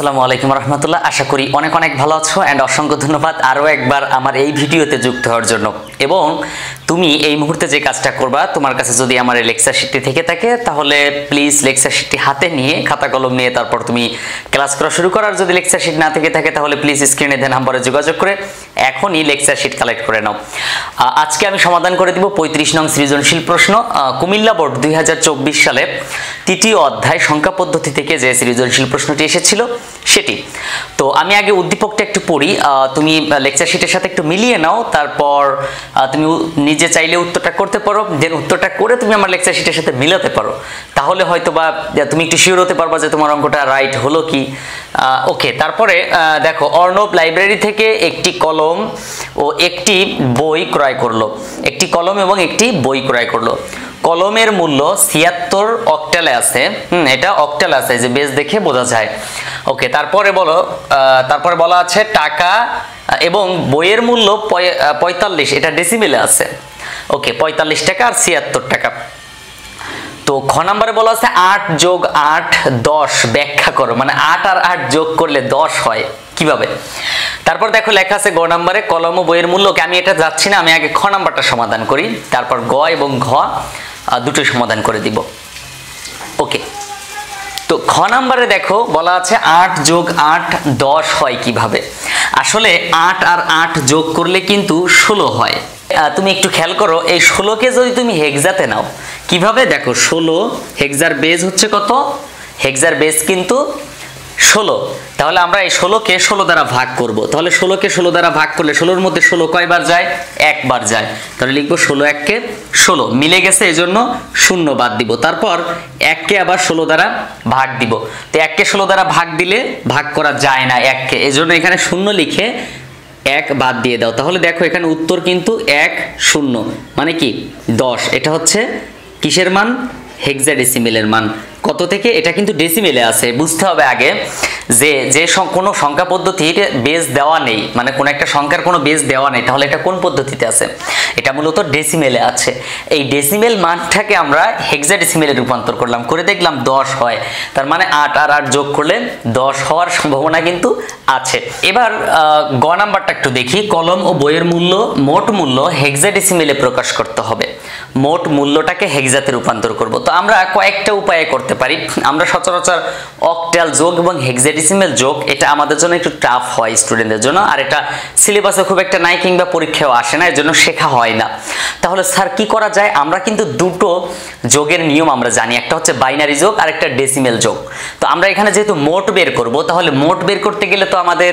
আসসালামু আলাইকুম রহমতুল্লাহ। আশা করি অনেক অনেক ভালো আছো অ্যান্ড অসংখ্য ধন্যবাদ আরও একবার আমার এই ভিডিওতে যুক্ত হওয়ার জন্য। এবং তুমি এই মুহূর্তে যে কাজটা করবা, তোমার কাছে যদি আমার এই লেকচার শিটটি থেকে থাকে তাহলে প্লিজ লেকচার শিটটি হাতে নিয়ে খাতা কলম নিয়ে তারপর তুমি ক্লাস করা শুরু করার। যদি লেকচার শিট না থেকে থাকে তাহলে প্লিজ স্ক্রিনে দেওয়া নম্বরে যোগাযোগ করে এখনই লেকচার শিট কালেক্ট করে নাও। আজকে আমি সমাধান করে দিব 35 নং সৃজনশীল প্রশ্ন। কুমিল্লা বোর্ড 2024 সালে তৃতীয় অধ্যায় সংখ্যা পদ্ধতি থেকে যে সৃজনশীল প্রশ্নটি এসেছিল সেটি। তো আমি আগে উদ্দীপকটা একটু পড়ি, তুমি লেকচার শিটের সাথে একটু মিলিয়ে নাও, তারপর তুমি নিজে চাইলে উত্তরটা করতে পারো, দেন উত্তরটা করে তুমি আমার লেকচার শিটের সাথে মিলাতে পারো, তাহলে হয়তো বা তুমি একটু শিওর হতে পারবা যে তোমার অঙ্কটা রাইট হলো কি। ওকে, তারপরে দেখো, অর্ণব লাইব্রেরি থেকে একটি কলম ও একটি বই ক্রয় করলো। একটি কলম এবং একটি বই ক্রয় করলো। কলমের মূল্য 76 অক্টালে আছে। এটা অক্টালে আছে, যে বেস দেখে বোঝা যায়। ওকে, তারপরে বলা আছে টাকা এবং বইয়ের মূল্য 45, এটা ডেসিমেলে আছে। ওকে, 45 টাকা আর 76 টাকা। তো খ নাম্বারে বলা আছে 8 যোগ 8 10 ব্যাখ্যা করো, মানে 8 আর 8 যোগ করলে 10 হয় কিভাবে। তারপর দেখো লেখা আছে গ নাম্বারে কলম ও বইয়ের মূল্যকে, আমি এটা যাচ্ছি না, আমি আগে খ নাম্বারটা সমাধান করি, তারপর গ এবং ঘ দুটোই সমাধান করে দিব। ওকে, তো খ নাম্বারে দেখো বলা আছে 8 যোগ 8 10 হয় কিভাবে। আসলে 8 আর 8 যোগ করলে কিন্তু 16 হয়। তুমি একটু খেয়াল করো, এই 16কে যদি তুমি হেক্সাতে নাও, কিভাবে দেখো, 16 হেক্সার বেস হচ্ছে কত, হেক্সার বেস কিন্তু 16। তাহলে আমরা এই 16কে 16 দ্বারা ভাগ করব। তাহলে 16কে 16 দ্বারা ভাগ করলে 16-র মধ্যে 16 কয়বার যায়, একবার যায়। তাহলে লিখবো 16 1 16, মিলে গেছে, এজন্য 0 বাদ দিব। তারপর 1কে আবার 16 দ্বারা ভাগ দিব। তো 1কে 16 দ্বারা ভাগ দিলে ভাগ করা যায় না 1কে, এজন্য এখানে 0 লিখে 1 বাদ দিয়ে দাও। তাহলে দেখো এখানে উত্তর কিন্তু 1 0, মানে কি 10। এটা হচ্ছে কিসের মান, হেক্সাডেসিমেলের মান। কত থেকে, এটা কিন্তু ডেসিমেলে আছে। বুঝতে হবে আগে যে কোনো সংখ্যা পদ্ধতির বেস দেওয়া নেই, মানে কোন একটা সংখ্যার কোনো বেস দেওয়া নেই, তাহলে এটা কোন পদ্ধতিতে আছে, এটা মূলত ডেসিমেলে আছে। এই ডেসিমেল মানটাকে আমরা হেক্সাডেসিমেলে রূপান্তর করলাম, করে দেখলাম 10 হয়। তার মানে 8 আর 8 যোগ করলে 10 হওয়ার সম্ভাবনা কিন্তু আছে। এবার গ নাম্বারটা একটু দেখি, কলম ও বইয়ের মূল্য, মোট মূল্য হেক্সাডেসিমেলে প্রকাশ করতে হবে। মোট মূল্যটাকে হেক্সাতে রূপান্তর করব। তো আমরা কয়েকটা উপায়ে করতে পারি। আমরা সচরাচর অক্টাল যোগ এবং হেক্সাডেসিমেল যোগ, এটা আমাদের জন্য একটু টাফ হয় স্টুডেন্টদের জন্য, আর এটা সিলেবাসে খুব একটা নাই কিংবা পরীক্ষাও আসে না, এর জন্য শেখা হয় না। তাহলে স্যার কি করা যায়, আমরা কিন্তু দুটো যোগের নিয়ম আমরা জানি, একটা হচ্ছে বাইনারি যোগ আর একটা ডেসিমেল যোগ। তো আমরা এখানে যেহেতু মোট বের করব, তাহলে মোট বের করতে গেলে তো আমাদের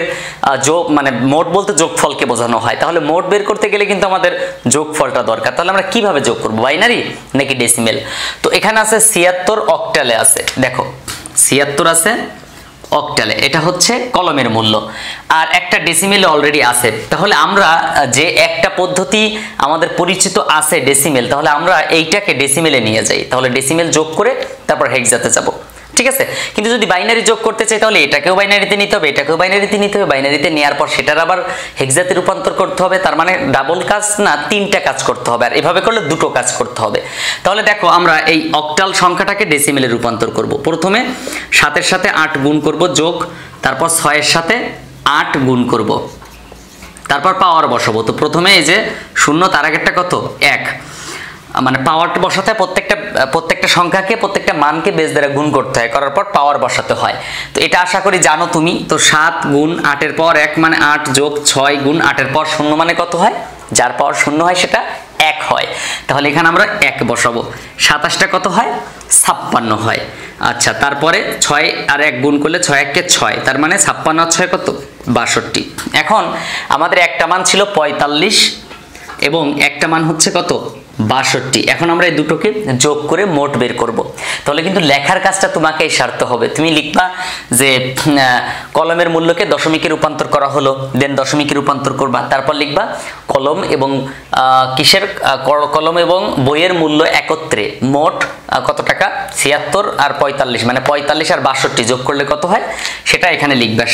যোগ, মানে মোট বলতে যোগফলকে বোঝানো হয়, তাহলে মোট বের করতে গেলে কিন্তু আমাদের যোগফলটা দরকার। তাহলে আমরা কিভাবে যোগ করব, বাইনারি নাকি ডেসিমেল। তো এখানে আছে 76 অক্টালে আছে, দেখো 76 আছে অক্টালে, এটা হচ্ছে কলমের মূল্য, আর একটা ডেসিমেলে অলরেডি আছে। তাহলে আমরা যে একটা পদ্ধতি আমাদের পরিচিত আছে ডেসিমেল, তাহলে আমরা এইটাকে ডেসিমেলে নিয়ে যাই, তাহলে ডেসিমেল যোগ করে তারপর হেক্সাতে যাব, ঠিক আছে। কিন্তু যদি বাইনারি যোগ করতে চাই তাহলে এটাকেও বাইনারিতে নিতে হবে, এটাকেও বাইনারিতে নিতে হবে, বাইনারিতে নেওয়ার পর সেটার আবার হেক্সাতে রূপান্তর করতে হবে। তার মানে ডাবল কাজ না, 3টা কাজ করতে হবে, আর এভাবে করলে 2টো কাজ করতে হবে। তাহলে দেখো আমরা এই অক্টাল সংখ্যাটাকে ডেসিমেলে রূপান্তর করব। প্রথমে 7-এর সাথে 8 গুণ করব যোগ, তারপর 6-এর সাথে 8 গুণ করব, তারপর পাওয়ার বসাবো। তো প্রথমে এই যে 0, তার আগেরটা কত 1, মানে পাওয়ারটা বসাতে হয়, প্রত্যেকটা সংখ্যাকে, প্রত্যেকটা মানকে বেস দ্বারা গুণ করতে হয়, করার পর পাওয়ার বসাতে হয়। তো এটা আশা করি জানো তুমি। তো 7 গুণ 8-এর পর 1 মানে 8, যোগ 6 গুণ 8-এর পর 0 মানে কত হয়, যার পাওয়ার 0 হয় সেটা 1 হয়। তাহলে এখানে আমরা 1 বসাবো। 27টা কত হয়, 56 হয়। আচ্ছা, তারপরে 6 আর 1 গুণ করলে 6 1 6, তার মানে 56 আর 6 কত, 62। এখন আমাদের একটা মান ছিল 45 এবং একটা মান হচ্ছে কত, 62। এখন আমরা এই দুটোকে যোগ করে মোট বের করব। তাহলে কিন্তু লেখার কাজটা তোমাকেই সারতে হবে। তুমি লিখবা যে কলমের মূল্যকে দশমিকে রূপান্তর করা হলো, দেন দশমিকে রূপান্তর করবা, তারপর লিখবা কলম এবং কলম এবং বইয়ের মূল্য একত্রে মোট কত টাকা, 76 আর 45, মানে 45 আর 62 যোগ করলে কত হয় সেটা এখানে লিখবা,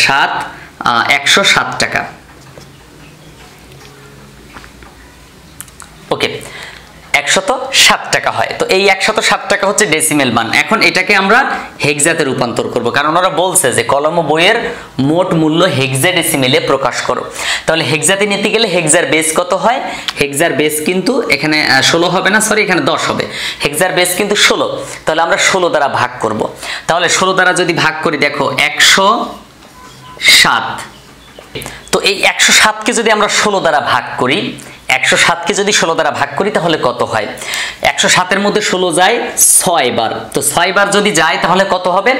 107 টাকা। ওকে, 107 টাকা হয়। তো এই 107 টাকা হচ্ছে ডেসিমেল মান। এখন এটাকে আমরা হেক্সাতে রূপান্তর করব, কারণ ওরা বলছে যে কলম ও বইয়ের মোট মূল্য হেক্সাডেসিমেলে প্রকাশ করো। তাহলে হেক্সাতে নিতে গেলে হেক্সার বেস কত হয়? হেক্সার বেস কিন্তু এখানে 16 হবে না, সরি এখানে 10 হবে। হেক্সার বেস কিন্তু 16, তাহলে আমরা 16 দ্বারা ভাগ করব। তাহলে 16 দ্বারা যদি ভাগ করি, দেখো 107। তো এই 107কে যদি আমরা 16 দ্বারা ভাগ করি, 107কে যদি 16 দ্বারা ভাগ করি তাহলে কত হয়? 107 এর মধ্যে 16 যায় 6 বার। তো 6 বার যদি যায় তাহলে কত হবে?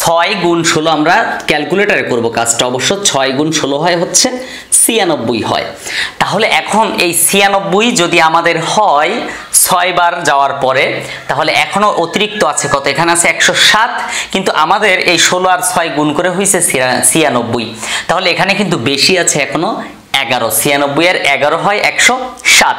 6 গুণ 16, আমরা ক্যালকুলেটরে করব কাজটা অবশ্য। 6 গুণ 16 হয় হচ্ছে 96 হয়। তাহলে এখন এই 96 যদি আমাদের হয় 6 বার যাওয়ার পরে, তাহলে এখনো অতিরিক্ত আছে কত? এখানে আছে 107, কিন্তু আমাদের এই 16 আর 6 গুণ করে হয়েছে 96। তাহলে এখানে কিন্তু বেশি আছে এখনো 11। 96 এর 11 হয় 107।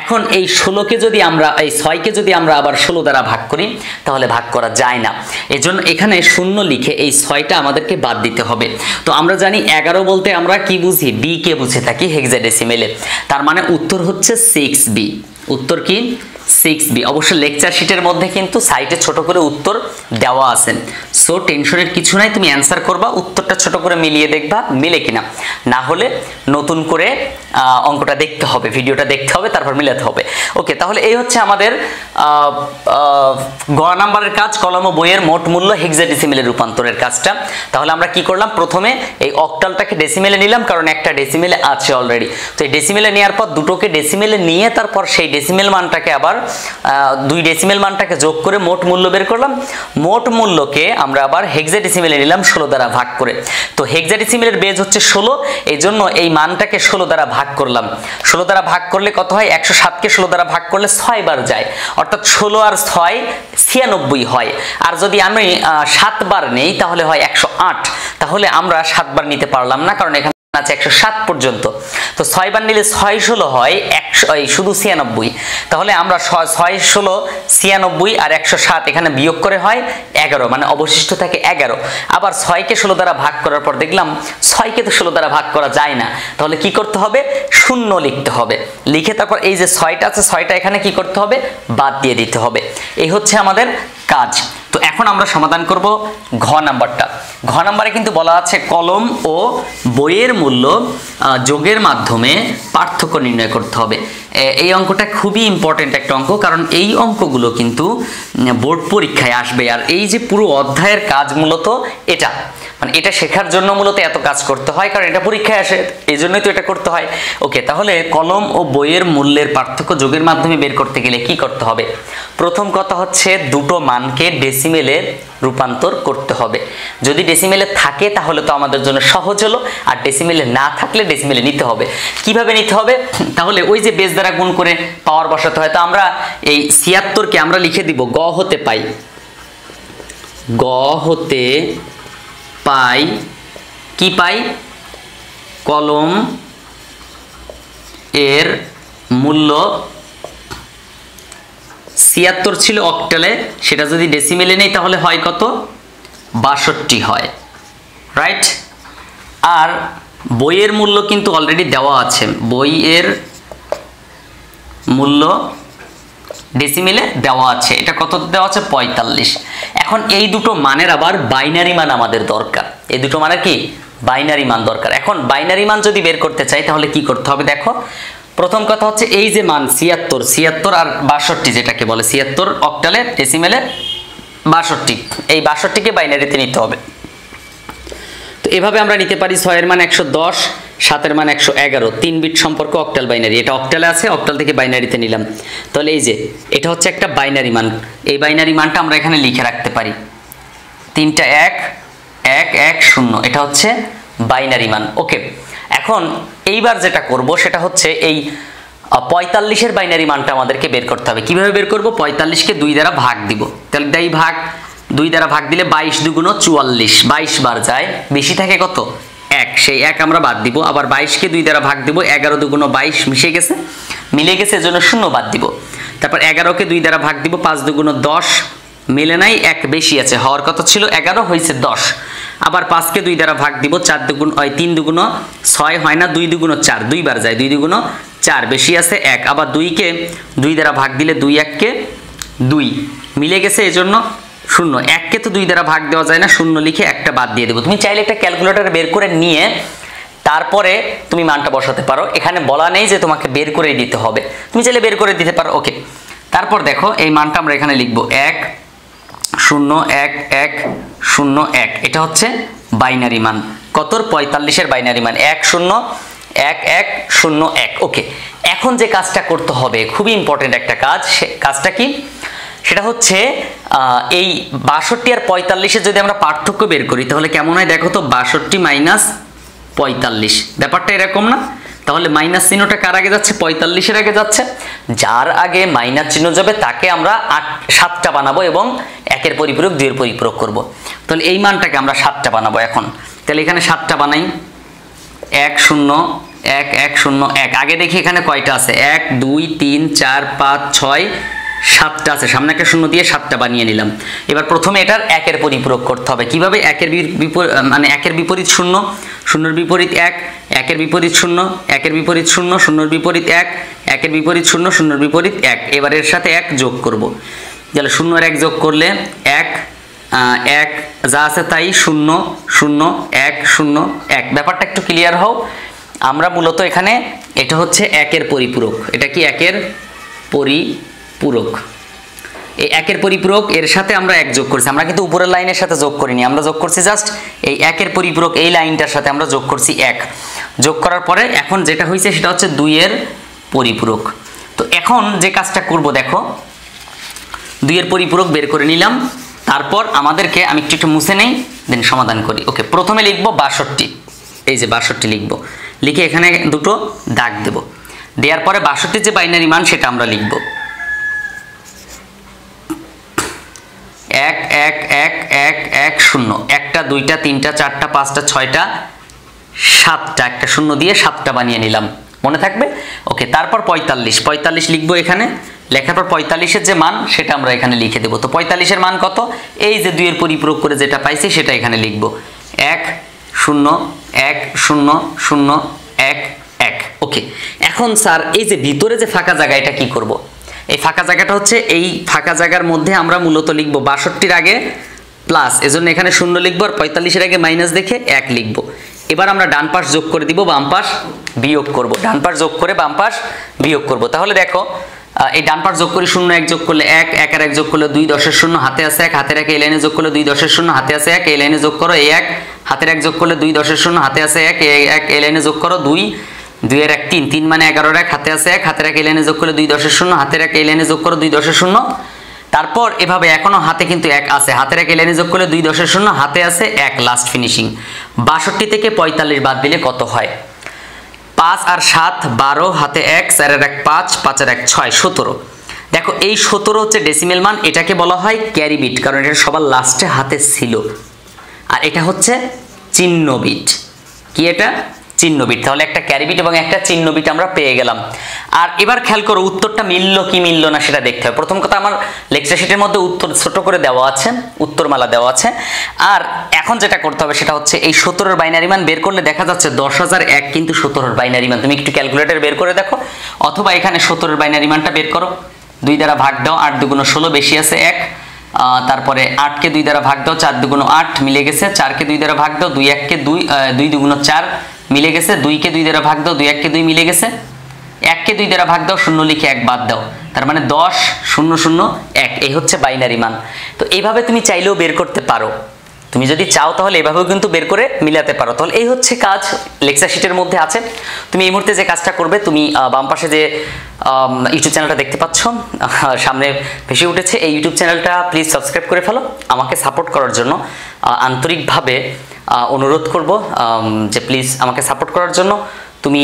এখন এই 16কে যদি আমরা, এই 6কে যদি আমরা আবার 16 দ্বারা ভাগ করি তাহলে ভাগ করা যায় না। এজন্য এখানে শূন্য লিখে এই 6টা আমাদেরকে বাদ দিতে হবে। তো আমরা জানি 11 বলতে আমরা কি বুঝি? বি কে বুঝে থাকি হেক্সাডেসিমেলে। তার মানে উত্তর হচ্ছে 6B। উত্তর কি? 6B। অবশ্য লেকচার শিটের মধ্যে কিন্তু সাইটে ছোট করে উত্তর দেওয়া আছে, সো টেনশনের কিছু নাই। তুমি অ্যান্সার করবা, উত্তরটা ছোট করে মিলিয়ে দেখবা মিলে কিনা। না হলে নতুন করে অঙ্কটা দেখতে হবে, ভিডিওটা দেখতে হবে, তারপর মিলাতে হবে। ওকে, তাহলে এই হচ্ছে আমাদের গ নাম্বারের কাজ, কলম ও বইয়ের মোট মূল্য হেক্সাডেসিমেলে রূপান্তরের কাজটা। তাহলে আমরা কি করলাম? প্রথমে এই অক্টালটাকে ডেসিমেলে নিলাম, কারণ একটা ডেসিমেলে আছে অলরেডি। তো এই ডেসিমেলে নেওয়ার পর দুটোকে ডেসিমেলে নিয়ে তারপর সেই ডেসিমেল মানটাকে আবার 2 ডেসিমেল মানটাকে যোগ করে মোট মূল্য বের করলাম। মোট মূল্যকে আমরা আবার হেক্সাডেসিমেলে নিলাম 16 দ্বারা ভাগ করে। তো হেক্সাডেসিমেলের বেজ হচ্ছে 16, এই জন্য এই মানটাকে 16 দ্বারা ভাগ করলাম। 16 দ্বারা ভাগ করলে কত হয়? 107কে 16 দ্বারা ভাগ করলে 6 বার যায়, অর্থাৎ 16 আর 6 96 হয়। আর যদি আমি 7 বার নেই তাহলে হয় 108। তাহলে আমরা 7 বার নিতে পারলাম না, কারণ এখানে আছে 107 পর্যন্ত। তো 6 বার নিলে 6 16 হয় 100, শুধু 96। তাহলে আমরা 6 16 96 আর 107 এখানে বিয়োগ করে হয় 11, মানে অবশিষ্ট থাকে 11। আবার 6কে 16 দ্বারা ভাগ করার পর দেখলাম 6কে তো 16 দ্বারা ভাগ করা যায় না, তাহলে কি করতে হবে? শূন্য লিখতে হবে। লিখে তারপর এই যে 6টা আছে 6টা এখানে কি করতে হবে? বাদ দিয়ে দিতে হবে। এই হচ্ছে আমাদের কাজ। তো এখন আমরা সমাধান করব ঘ নাম্বারটা। ঘ নাম্বারে কিন্তু বলা আছে কলম ও বইয়ের মূল্য যোগের মাধ্যমে পার্থক্য নির্ণয় করতে হবে। এই অঙ্কটা খুবই ইম্পর্টেন্ট একটা অঙ্ক, কারণ এই অঙ্কগুলো কিন্তু বোর্ড পরীক্ষায় আসবে। আর এই যে পুরো অধ্যায়ের কাজ মূলত এটা, মানে এটা শেখার জন্য মূলত এত কাজ করতে হয়, কারণ এটা পরীক্ষায় আসে, এই জন্যই তো এটা করতে হয়। ওকে, তাহলে কলম ও বইয়ের মূল্যের পার্থক্য যোগের মাধ্যমে বের করতে গেলে কি করতে হবে? প্রথম কথা হচ্ছে দুটো মানকে ডেসিমেলে রূপান্তর করতে হবে। যদি ডেসিমেলে থাকে তাহলে তো আমাদের জন্য সহজ হলো, আর ডেসিমেলে না থাকলে ডেসিমেলে নিতে হবে। কিভাবে নিতে হবে? তাহলে ওই যে বেস দ্বারা গুণ করে পাওয়ার বসাতে হয়। তো আমরা এই 76কে আমরা লিখে দিব গ হতে পাই, গ হতে পাই কি পাই? কলম এর মূল্য 76 ছিল অক্টালে, সেটা যদি ডেসিমেলে নেই তাহলে হয় কত? 62 হয়, রাইট? আর বইয়ের মূল্য কিন্তু অলরেডি দেওয়া আছে, বইয়ের মূল্য ডেসিমেলে দেওয়া আছে। এটা কত দেওয়া আছে? 45। এখন এই দুটো মানের আবার বাইনারি মান আমাদের দরকার। এই দুটো মানের কি? বাইনারি মান দরকার। এখন বাইনারি মান যদি বের করতে চাই তাহলে কি করতে হবে? দেখো, প্রথম কথা হচ্ছে এই যে মান 76 আর 62, যেটাকে বলে 76 অক্টালে, ডেসিমেলে 62, এই 62কে বাইনারিতে নিতে হবে। তো এভাবে আমরা নিতে পারি 6 এর মান 110, 7 এর মান 111, 3 বিট সম্পর্ক অক্টাল বাইনারি। এটা অক্টালে আছে, অক্টাল থেকে বাইনারিতে নিলাম। তাহলে এই যে এটা হচ্ছে একটা বাইনারি মান, এই বাইনারি মানটা আমরা এখানে লিখে রাখতে পারি, 3টা 1 1 1 0, এটা হচ্ছে বাইনারি মান। ওকে, এখন এইবার যেটা করব সেটা হচ্ছে এই 45-এর বাইনারি মানটা আমাদেরকে বের করতে হবে। কিভাবে বের করব? 45কে 2 দ্বারা ভাগ দিব। তাহলে তাই ভাগ 2 দ্বারা ভাগ দিলে 22 দুগুণ 44, 22 বার যায়, বেশি থাকে কত? 1, সেই 1 আমরা বাদ দিব। আবার 22কে 2 দ্বারা ভাগ দিব, 11 দুগুণ 22, মিশে গেছে, মিলে গেছে, এজন্য 0 বাদ দিব। তারপর 11কে 2 দ্বারা ভাগ দিব, 5 দুগুণ 10, মিলে নাই, 1 বেশি আছে, হওয়ার কথা ছিল 11, হয়েছে 10। আবার 5কে 2 দ্বারা ভাগ দিব, 4 দুগুণ 3 দুগুণ 6 হয় না, 2 দুগুণ 4, 2 বার যায়, 2 দুগুণ 4 বেশি আছে 1, আবার 2 কে 2 দ্বারা ভাগ দিলে 2 1 কে 2 মিলে গেছে, এজন্য 0। 1 কে তো 2 দ্বারা ভাগ দেওয়া যায় না, 0 লিখে একটা বাদ দিয়ে দেব। তুমি চাইলে একটা ক্যালকুলেটর বের করে নিয়ে তারপরে তুমি মানটা বসাতে পারো, এখানে বলা নেই যে তোমাকে বের করে দিতে হবে, তুমি চাইলে বের করে দিতে পারো। ওকে, তারপর দেখো এই মানটা আমরা এখানে লিখব 1 0 1 1 0 1, এটা হচ্ছে বাইনারি মান। কতর? 45 এর বাইনারি মান 1 0 1 1 0 1। ওকে, এখন যে কাজটা করতে হবে খুবই ইম্পর্টেন্ট একটা কাজ, কাজটা কি? সেটা হচ্ছে এই 62 আর 45-এর যদি আমরা পার্থক্য বের করি তাহলে কেমন হয় দেখো তো, 62 মাইনাস 45, ব্যাপারটা এরকম না? তাহলে মাইনাস চিহ্নটা কার আগে যাচ্ছে? 45-এর আগে যাচ্ছে। যার আগে মাইনাস চিহ্ন যাবে তাকে আমরা 7টা বানাবো এবং 1-এর পরিপূরক 2-এর পরিপূরক করব। তাহলে এই মানটাকে আমরা 7টা বানাবো এখন। তাহলে এখানে 7টা বানাই, 1 0 1 1 0 1। আগে দেখি এখানে কয়টা আছে, 1 2 3 4 5 6 7টা আছে, সামনে একটা 0 দিয়ে 7টা বানিয়ে নিলাম। এবার প্রথমে এটার 1-এর পরিপূরক করতে হবে। কিভাবে? 1-এর বিপরীত, মানে 1-এর বিপরীত 0, 0-এর বিপরীত 1, 1-এর বিপরীত 0, 1-এর বিপরীত 0, 0-এর বিপরীত 1, 1-এর বিপরীত 0, 0-এর বিপরীত 1। এবার এর সাথে 1 যোগ করব। তাহলে 0 আর 1 যোগ করলে 1 1, যা আছে তাই 0 0 1 0 1। ব্যাপারটা একটু ক্লিয়ার হও। আমরা মূলত এখানে এটা হচ্ছে 1-এর পরিপূরক। এটা কি? 1-এর পরিপূরক। এই 1-এর পরিপূরক, এর সাথে আমরা 1 যোগ করছি। আমরা কিন্তু উপরের লাইনের সাথে যোগ করিনি, আমরা যোগ করছি জাস্ট এই 1-এর পরিপূরক এই লাইনটার সাথে আমরা যোগ করছি 1। যোগ করার পরে এখন যেটা হয়েছে সেটা হচ্ছে 2-এর পরিপূরক। তো এখন যে কাজটা করব দেখো, 2-এর পরিপূরক বের করে নিলাম। তারপর আমাদেরকে, আমি একটু মুছে নেই দেন সমাধান করি। ওকে, প্রথমে লিখব 62, এই যে 62 লিখব, লিখে এখানে দুটো দাগ দেব। দেওয়ার পরে 62-র যে বাইনারি মান সেটা আমরা লিখব 1 1 1 1 1 0। 1টা 2টা 3টা 4টা 5টা 6টা 7টা, একটা 0 দিয়ে 7টা বানিয়ে নিলাম, মনে থাকবে? ওকে, তারপর 45 লিখবো এখানে। লেখার পর 45-এর যে মান সেটা আমরা এখানে লিখে দেব। তো 45-এর মান কত? এই যে 2-এর পরিপূরক করে যেটা পাইছি সেটা এখানে লিখব 1 0 1 0 0 1 1। ওকে, এখন স্যার এই যে ভিতরে যে ফাঁকা জায়গা, এটা কি করব? এই ফাঁকা জায়গাটা হচ্ছে, এই ফাঁকা জায়গার মধ্যে আমরা মূলত লিখব 62-র আগে প্লাস, এজন্য এখানে 0 লিখবো, আর 45-এর আগে মাইনাস দেখে 1 লিখব। এবার আমরা ডান পাশ যোগ করে দিব, বাম পাশ বিয়োগ করব। ডান পাশ যোগ করে বাম পাশ বিয়োগ করব। তাহলে দেখো এই ডান পাশ যোগ করি, 0 1 যোগ করলে 1, 1 আর 1 যোগ করলে 2, 10-এর 0 হাতে আছে 1, হাতের 1 এই লাইনে যোগ করলে 2 10-এর 0 হাতে আছে 1, এই লাইনে যোগ করো এই 1, হাতের 1 যোগ করলে 2 10-এর 0 হাতে আছে 1, এই 1 এই লাইনে যোগ করো 2, 2 এর 1 3, 3 মানে 11-এর 1 হাতে আছে 1, হাতের 1 এই লাইনে যোগ করলে 2 10-এর 0 হাতের 1 এই লাইনে যোগ করো 2 10-এর 0। তারপর এভাবে এখনো হাতে কিন্তু 1 আছে, হাতের 1 এই লাইনে যোগ করলে 2 10-এর 0 হাতে আছে 1, লাস্ট ফিনিশিং। 62 থেকে 45 বাদ দিলে কত হয়? 5 আর 7 12, হাতে 1, 4 আর 1 5, 5 আর 1 6 17। দেখো এই 17 হচ্ছে ডেসিমেল মান, এটাকে বলা হয় ক্যারি বিট, কারণ এটা সবার লাস্টে হাতে ছিল। আর এটা হচ্ছে চিহ্ন বিট। কি এটা? চিহ্ন বিট। তাহলে একটা ক্যারি বিট এবং একটা চিহ্ন বিট আমরা পেয়ে গেলাম। আর এবার খেয়াল করো উত্তরটা মিলল কি মিলল না সেটা দেখতে হবে। প্রথম কথা, আমার লেকচার শিটের মধ্যে উত্তর ছোট করে দেওয়া আছে, উত্তরমালা দেওয়া আছে। আর এখন যেটা করতে হবে সেটা হচ্ছে এই 17-এর বাইনারি মান বের করলে দেখা যাচ্ছে 10,001 কিন্তু 17-এর বাইনারি মান। তুমি একটু ক্যালকুলেটর বের করে দেখো, অথবা এখানে 17-এর বাইনারি মানটা বের করো, 2 দ্বারা ভাগ দাও, 8 2 16 বেশি আছে 1, তারপরে 8-কে 2 দ্বারা ভাগ দাও, 4 2 8 মিলে গেছে, 4-কে 2 দ্বারা ভাগ দাও, 2 1-কে 2 2 2 4 মিলে গেছে, 2-কে 2 দ্বারা ভাগ দাও, 2 1-কে 2 মিলে গেছে, 1-কে 2 দ্বারা ভাগ দাও, 0 লিখে 1 বাদ দাও, তার মানে 10 0 0 1। এই হচ্ছে বাইনারি মান। তো এইভাবে তুমি চাইলেও বের করতে পারো, তুমি যদি চাও তাহলে এভাবেও কিন্তু বের করে মিলাতে পারো। তাহলে এই হচ্ছে কাজ, লেকচার শিটের মধ্যে আছে। তুমি এই মুহূর্তে যে কাজটা করবে, তুমি বাম পাশে যে ইউটিউব চ্যানেলটা দেখতে পাচ্ছ সামনে ভেসে উঠেছে, এই ইউটিউব চ্যানেলটা প্লিজ সাবস্ক্রাইব করে ফেলো। আমাকে সাপোর্ট করার জন্য আন্তরিকভাবে অনুরোধ করব যে প্লিজ আমাকে সাপোর্ট করার জন্য তুমি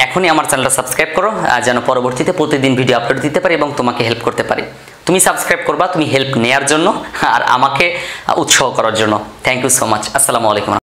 এখনই আমার চ্যানেলটা সাবস্ক্রাইব করো, যেন পরবর্তীতে প্রতিদিন ভিডিও আপলোড দিতে পারি এবং তোমাকে হেল্প করতে পারি। তুমি সাবস্ক্রাইব করবা, তুমি হেল্প নেয়ার জন্য আর আমাকে উৎসাহ করার জন্য। Thank you so much. আসসালামু আলাইকুম।